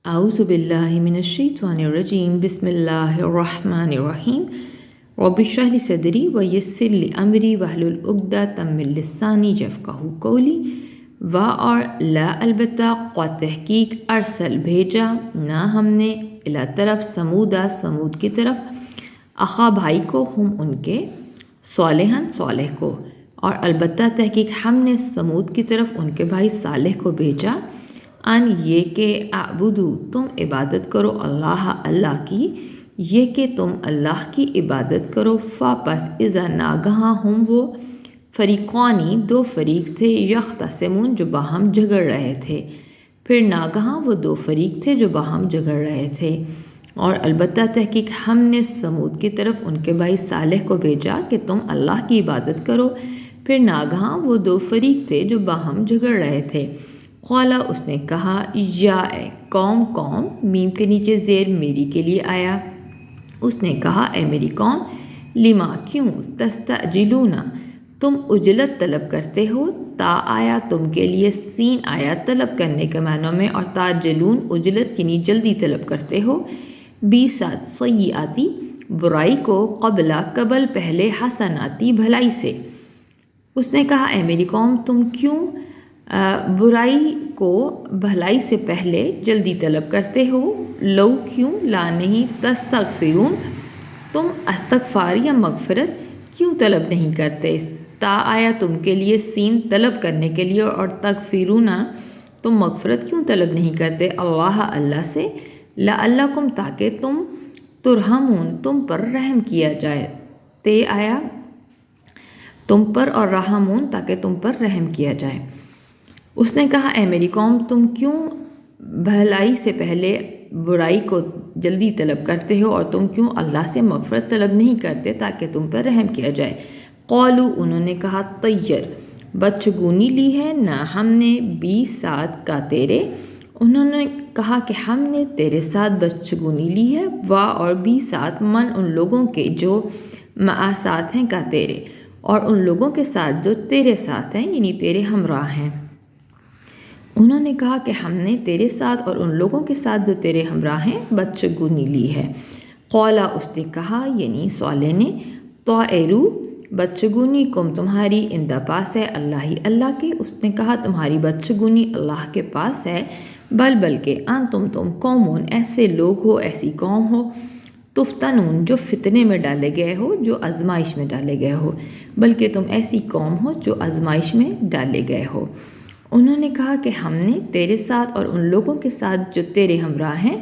اعوذ باللہ من الشیطان الرجیم بسم اللہ الرحمن الرحیم رب اشرح لی صدری ویسر لی امری واحلل عقدۃ من لسانی یفقہوا قولی اور لا البتہ تحقیق ارسل بھیجا نہ ہم نے الی طرف سمود کی طرف اخا بھائی کو ہم ان کے صالح کو، اور البتہ تحقیق ہم نے سمود کی طرف ان کے بھائی صالح کو بھیجا ان یہ کہ اعبدو تم عبادت کرو اللہ کی، یہ کہ تم اللہ کی عبادت کرو پس اذا ناگہاں ہم وہ فریقانی دو فریق تھے یختصمون جو باہم جھگڑ رہے تھے، پھر ناگہاں وہ دو فریق تھے جو باہم جھگڑ رہے تھے، اور البتہ تحقیق ہم نے سمود کی طرف ان کے بھائی صالح کو بھیجا کہ تم اللہ کی عبادت کرو، پھر ناگہاں وہ دو فریق تھے جو باہم جھگڑ رہے تھے۔ قالا اس نے کہا یا اے قوم میم کے نیچے زیر میری کے لیے آیا، اس نے کہا اے میری قوم لما کیوں تستعجلون تم اجلت طلب کرتے ہو، تا آیا تم کے لیے سین آیا طلب کرنے کے معنوں میں، اور تاجلون اجلت یعنی جلدی طلب کرتے ہو، بیسات سیئاتی برائی کو قبل پہلے حسناتی بھلائی سے۔ اس نے کہا اے میری قوم تم کیوں برائی کو بھلائی سے پہلے جلدی طلب کرتے ہو، لو کیوں لا نہیں تستغفرون تم استغفار یا مغفرت کیوں طلب نہیں کرتے، تا آیا تم کے لیے سین طلب کرنے کے لیے، اور تغفرون تم مغفرت کیوں طلب نہیں کرتے اللہ سے، لعلکم تاکہ تم ترحمون تم پر رحم کیا جائے، تے آیا تم پر اور رحمون تاکہ تم پر رحم کیا جائے۔ اس نے کہا اے میری قوم تم کیوں بھلائی سے پہلے برائی کو جلدی طلب کرتے ہو، اور تم کیوں اللہ سے مغفرت طلب نہیں کرتے تاکہ تم پر رحم کیا جائے۔ قالو انہوں نے کہا طیر بدشگونی لی ہے نہ ہم نے بھی ساتھ کا تیرے، انہوں نے کہا کہ ہم نے تیرے ساتھ بدشگونی لی ہے، اور بھی ساتھ من ان لوگوں کے جو ساتھ ہیں کا تیرے، اور ان لوگوں کے ساتھ جو تیرے ساتھ ہیں یعنی تیرے ہمراہ ہیں۔ انہوں نے کہا کہ ہم نے تیرے ساتھ اور ان لوگوں کے ساتھ جو تیرے ہمراہ ہیں بدشگونی لی ہے۔ قولا اس نے کہا یعنی صالح نے طائرو بدشگونی کم تمہاری اندہ پاس ہے اللہ کے، اس نے کہا تمہاری بدشگونی اللہ کے پاس ہے، بلکہ تم قومون ایسے لوگ ہو، ایسی قوم ہو، تفتنون جو فتنے میں ڈالے گئے ہو، جو آزمائش میں ڈالے گئے ہو، بلکہ تم ایسی قوم ہو جو آزمائش میں ڈالے گئے ہو۔ انہوں نے کہا کہ ہم نے تیرے ساتھ اور ان لوگوں کے ساتھ جو تیرے ہمراہ ہیں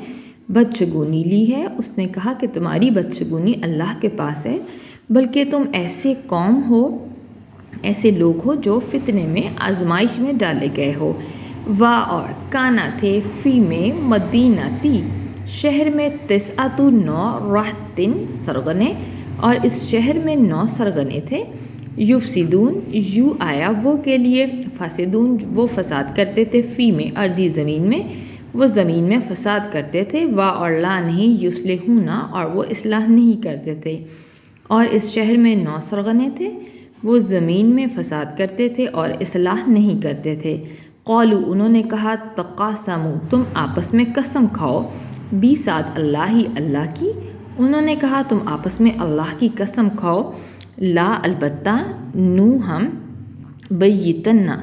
بدشگونی لی ہے، اس نے کہا کہ تمہاری بدشگونی اللہ کے پاس ہے، بلکہ تم ایسے قوم ہو، ایسے لوگ ہو جو فتنے میں آزمائش میں ڈالے گئے ہو۔ اور کانا تھے فی میں مدینتی شہر میں 9 رہتن سرغنے، اور اس شہر میں 9 سرغنے تھے، یفسدون یو آیا وہ کے لیے، فاسدون وہ فساد کرتے تھے، فی میں ارضی زمین میں وہ زمین میں فساد کرتے تھے، اور لا نہیں یصلحون اور وہ اصلاح نہیں کرتے تھے، اور اس شہر میں 9 سرغنے تھے، وہ زمین میں فساد کرتے تھے اور اصلاح نہیں کرتے تھے۔ قالو انہوں نے کہا تقاسموا تم آپس میں قسم کھاؤ، بھی ساتھ اللہ کی، انہوں نے کہا تم آپس میں اللہ کی قسم کھاؤ، لا البتہ نو ہم بیتنا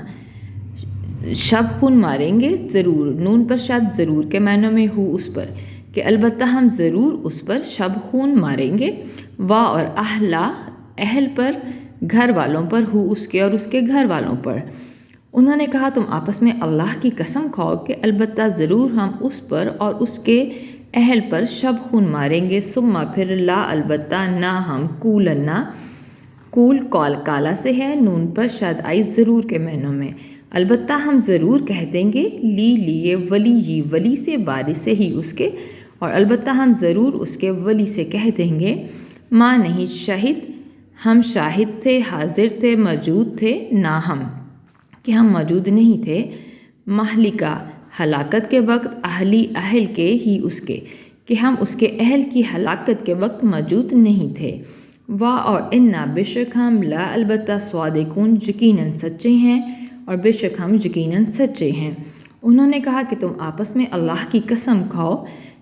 شب خون ماریں گے، ضرور نون پر شاید ضرور کے معنوں میں ہو اس پر، کہ البتہ ہم ضرور اس پر شب خون ماریں گے، اور اہل پر گھر والوں پر ہو اس کے اور اس کے گھر والوں پر۔ انہوں نے کہا تم آپس میں اللہ کی قسم کھاؤ کہ البتہ ضرور ہم اس پر اور اس کے اہل پر شب خون ماریں گے، ثم پھر لا البتہ نہ ہم کول کالا سے ہے، نون پر شاید آئی ضرور کے معنوں میں، البتہ ہم ضرور کہہ دیں گے لیے ولی سے وارث سے ہی اس کے، اور البتہ ہم ضرور اس کے ولی سے کہہ دیں گے، ماں نہیں شاہد ہم شاہد تھے، حاضر تھے، موجود تھے، نہ ہم کہ ہم موجود نہیں تھے، مہلکہ ہلاکت کے وقت، اہل کے ہی اس کے، کہ ہم اس کے اہل کی ہلاکت کے وقت موجود نہیں تھے، اور انا بے شک ہم لا البتہ صادقون یقیناً سچے ہیں، اور بے شک ہم یقیناً سچے ہیں۔ انہوں نے کہا کہ تم آپس میں اللہ کی قسم کھاؤ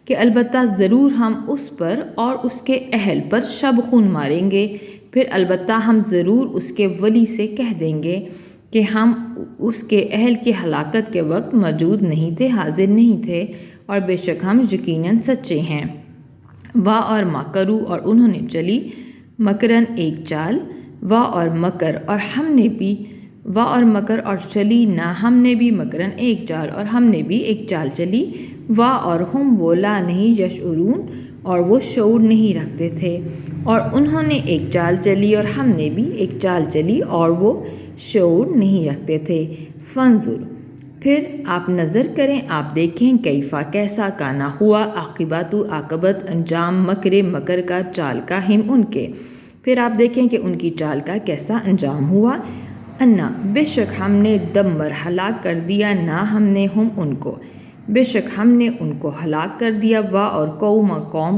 کہ البتہ ضرور ہم اس پر اور اس کے اہل پر شب خون ماریں گے، پھر البتہ ہم ضرور اس کے ولی سے کہہ دیں گے کہ ہم اس کے اہل کی ہلاکت کے وقت موجود نہیں تھے، حاضر نہیں تھے، اور بے شک ہم یقیناً سچے ہیں۔ وا اور مکرو، اور انہوں نے چلی مکرن ایک چال، وا اور مکر اور ہم نے بھی، وا اور مکر اور چلی نہ ہم نے بھی مکرن ایک چال اور ہم نے بھی ایک چال چلی، وا اور ہم وہ لا نہیں یشعرون، اور وہ شعور نہیں رکھتے تھے، اور انہوں نے ایک چال چلی اور ہم نے بھی ایک چال چلی اور وہ شعور نہیں رکھتے تھے۔ فانظر، پھر آپ نظر کریں، آپ دیکھیں، کیفا کیسا، کانا ہوا، عاقبت انجام، مکر کا، چال کا، ہم ان کے، پھر آپ دیکھیں کہ ان کی چال کا کیسا انجام ہوا۔ انا، بے شک ہم نے دمر ہلاک کر دیا، نہ ہم نے ہم ان کو، بے شک ہم نے ان کو ہلاک کر دیا، وا اور قوم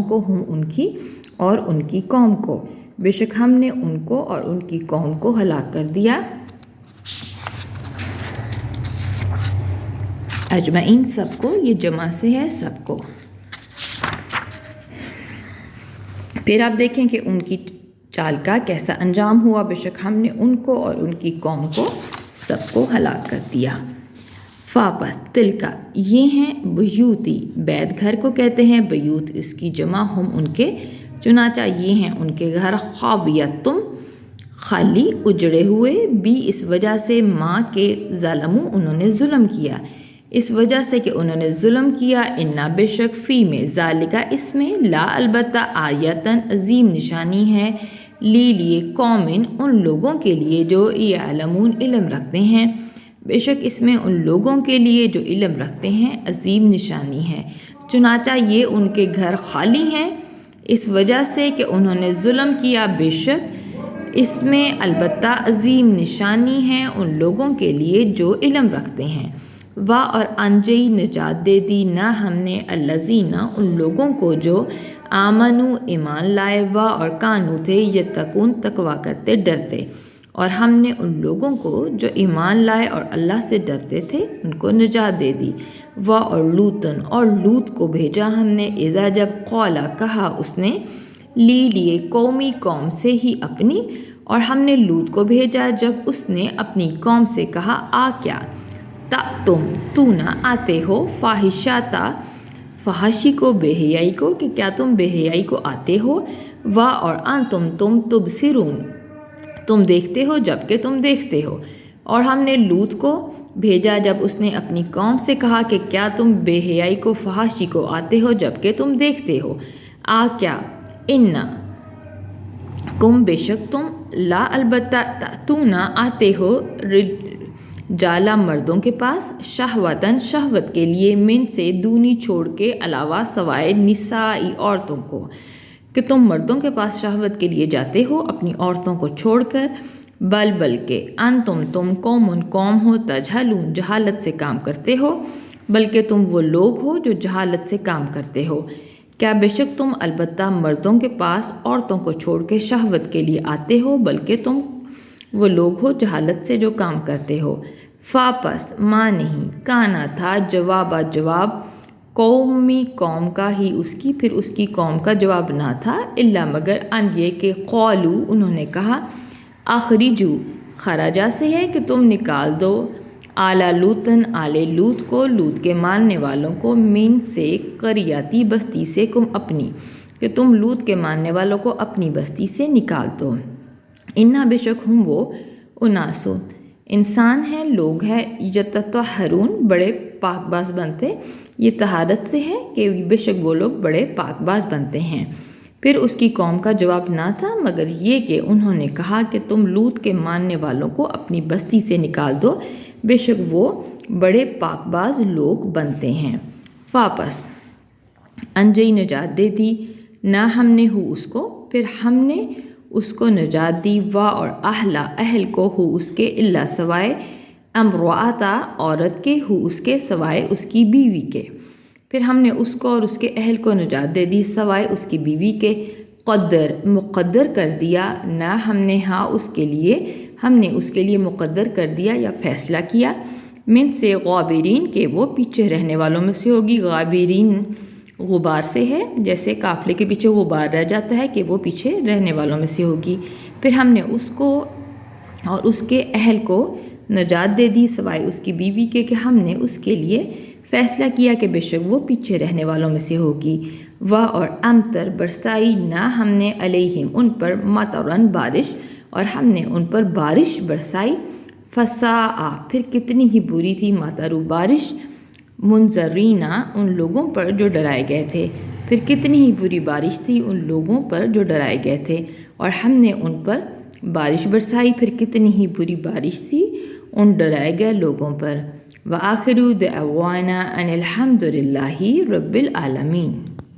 کو، ہم ان کی اور ان کی قوم کو، بے شک ہم نے ان کو اور ان کی قوم کو ہلاک کر دیا۔ اجمعین، سب کو، یہ جمع سے ہے سب کو۔ پھر آپ دیکھیں کہ ان کی چال کا کیسا انجام ہوا، بے شک ہم نے ان کو اور ان کی قوم کو سب کو ہلاک کر دیا۔ فاپس، تلکا، یہ ہیں بیوتی، بیت گھر کو کہتے ہیں، بیوت اس کی جمع، ہم ان کے، چنانچہ یہ ہیں ان کے گھر، خاویتم، خالی، اجڑے ہوئے، بھی اس وجہ سے، ماں کے ظالموں، انہوں نے ظلم کیا، اس وجہ سے کہ انہوں نے ظلم کیا، انا، بے شک، فی میں، ذالکا، اس میں، لا البتہ، آیتن، عظیم نشانی ہے، لیے قومن، ان لوگوں کے لیے جو یعلمون، علم رکھتے ہیں، بے شک اس میں ان لوگوں کے لیے جو علم رکھتے ہیں عظیم نشانی ہے۔ چنانچہ یہ ان کے گھر خالی ہیں اس وجہ سے کہ انہوں نے ظلم کیا، بے شک اس میں البتہ عظیم نشانی ہے ان لوگوں کے لیے جو علم رکھتے ہیں۔ وا اور انجئی، نجات دے دی، نہ ہم نے، الذین، ان لوگوں کو جو آمنو، ایمان لائے، وا اور کانو تھے، یتقون، تقویٰ کرتے، ڈرتے، اور ہم نے ان لوگوں کو جو ایمان لائے اور اللہ سے ڈرتے تھے ان کو نجات دے دی۔ وا اور لوتن، اور لوت کو بھیجا ہم نے، اذا، جب، قولا، کہا اس نے، لیے قومی، قوم سے ہی اپنی، اور ہم نے لوت کو بھیجا جب اس نے اپنی قوم سے کہا، آ کیا، تم نہ آتے ہو، فاحشاتا، فحاشی کو، بے حیائی کو، کہ کیا تم بے حیائی کو آتے ہو، وا اور انتم، تم، تبصرون، تم دیکھتے ہو جبکہ تم دیکھتے ہو، اور ہم نے لوط کو بھیجا جب اس نے اپنی قوم سے کہا کہ کیا تم بے حیائی کو، فحاشی کو آتے ہو جبکہ تم دیکھتے ہو، آ کیا، انا، کم، بے شک تم، لا البتہ، تاتون، آتے ہو، جالا، مردوں کے پاس، شہوتاً، شہوت کے لیے، من سے، دونی، چھوڑ کے، علاوہ، سوائے، نسائی، عورتوں کو، کہ تم مردوں کے پاس شہوت کے لیے جاتے ہو اپنی عورتوں کو چھوڑ کر، بلکہ تم قوم ہو، تجہلون، جہالت سے کام کرتے ہو، بلکہ تم وہ لوگ ہو جو جہالت سے کام کرتے ہو، کیا بے شک تم البتہ مردوں کے پاس عورتوں کو چھوڑ کے شہوت کے لیے آتے ہو، بلکہ تم وہ لوگ ہو جہالت سے جو کام کرتے ہو۔ فاپس، ماں نہیں، کانا تھا، جواب قومی، قوم کا ہی اس کی، پھر اس کی قوم کا جواب نہ تھا، الا مگر، ان یہ کہ، قولو، انہوں نے کہا، اخرجو، خرجا سے ہے کہ تم نکال دو، آل لوطن، آل لوط کو، لوط کے ماننے والوں کو، من سے، قریتی، بستی سے، کم، اپنی، کہ تم لوط کے ماننے والوں کو اپنی بستی سے نکال دو، انا، بے شک ہم وہ، اناسو، انسان ہیں، لوگ ہیں، یتطہرون، بڑے پاک باز بنتے، یہ طہارت سے ہے کہ بے شک وہ لوگ بڑے پاک باز بنتے ہیں۔ پھر اس کی قوم کا جواب نہ تھا مگر یہ کہ انہوں نے کہا کہ تم لوط کے ماننے والوں کو اپنی بستی سے نکال دو، بے شک وہ بڑے پاک باز لوگ بنتے ہیں۔ واپس، انجئی، نجات دے دی، نہ ہم نے ہو اس کو، پھر ہم نے اس کو نجات دی، وا اور اہل کو، ہو اس کے، اللہ، سوائے، امرؤتا، عورت کے، ہو اس کے، سوائے اس کی بیوی کے، پھر ہم نے اس کو اور اس کے اہل کو نجات دے دی، سوائے اس کی بیوی کے، مقدر کر دیا، نہ ہم نے، ہاں اس کے لیے، ہم نے اس کے لیے مقدر کر دیا یا فیصلہ کیا، من سے غابرین کہ وہ پیچھے رہنے والوں میں سے ہوگی. غابرین غبار سے ہے، جیسے قافلے کے پیچھے غبار رہ جاتا ہے کہ وہ پیچھے رہنے والوں میں سے ہوگی. پھر ہم نے اس کو اور اس کے اہل کو نجات دے دی سوائے اس کی بیوی کے کہ ہم نے اس کے لیے فیصلہ کیا کہ بے شک وہ پیچھے رہنے والوں میں سے ہوگی. اور امطر برسائی نہ ہم نے علیہم ان پر مطرن بارش، اور ہم نے ان پر بارش برسائی. فساء پھر کتنی ہی بری تھی مطرو بارش، منذرینہ ان لوگوں پر جو ڈرائے گئے تھے. پھر کتنی ہی بری بارش تھی ان لوگوں پر جو ڈرائے گئے تھے، اور ہم نے ان پر بارش برسائی. پھر کتنی ہی بری بارش تھی ان ڈرائے گئے لوگوں پر. وآخر دعوانا ان الحمد للہ رب العالمین.